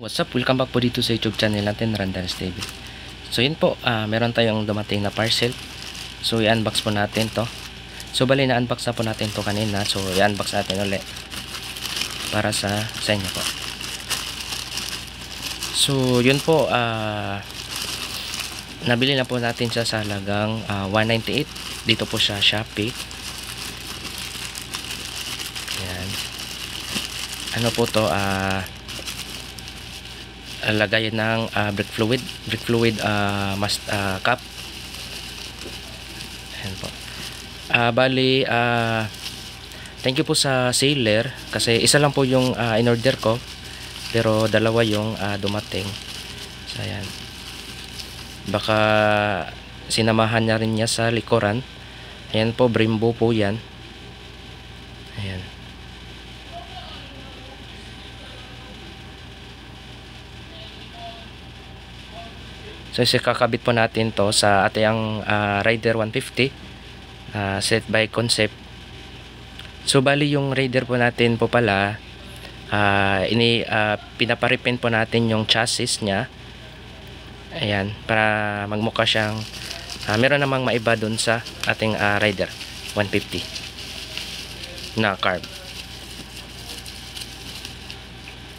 What's up? Welcome back po dito sa YouTube channel natin, Randall's TV. So yun po, meron tayong dumating na parcel. So i-unbox po natin to. So bali na-unbox na po natin to kanina. So i-unbox natin ulit para sa inyo po. So yun po, nabili na po natin siya sa halagang 198. Dito po siya Shopee. Yan. Ano po to, lagayan ng brake fluid cap. Ayan po. Bali, thank you po sa seller kasi isa lang po yung in-order ko pero dalawa yung dumating. So ayan, baka sinamahan niya rin niya sa likuran. Ayan po, Brembo po yan. Ayan. So kakabit po natin to sa ating Raider 150 set by Concept. So bali yung Raider po natin po pala, pinaparipin po natin yung chassis nya. Ayan, para magmukha siyang meron namang maiba dun sa ating Raider 150 na carb.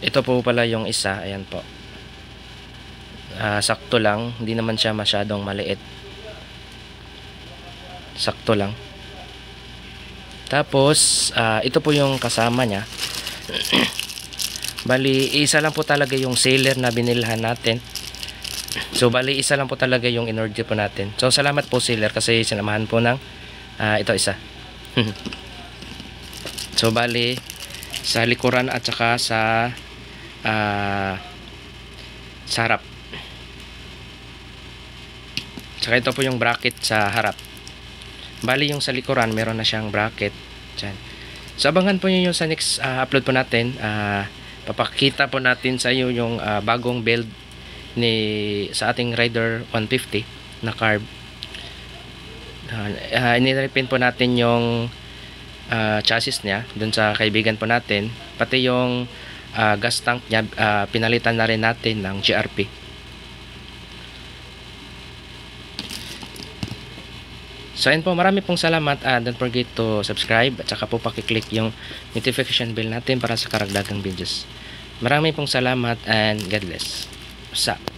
Ito po pala yung isa. Ayan po, sakto lang, hindi naman siya masyadong maliit, sakto lang. Tapos ito po yung kasama nya. Bali isa lang po talaga yung seller na binilhan natin. So bali isa lang po talaga yung in-order po natin. So salamat po seller kasi sinamahan po ng ito isa. So bali sa likuran at saka sa harap. Saka ito po yung bracket sa harap. Bali yung sa likuran meron na siyang bracket dyan. So abangan po nyo yung sa next upload po natin. Papakita po natin sa iyo yung bagong build sa ating Raider 150 na carb. Inirepin po natin yung chassis nya dun sa kaibigan po natin. Pati yung gas tank nya, pinalitan na rin natin ng GRP. So ayun po, marami pong salamat. Don't forget to subscribe at saka po pakiclick yung notification bell natin para sa karagdagang videos. Marami pong salamat and God bless. What's up?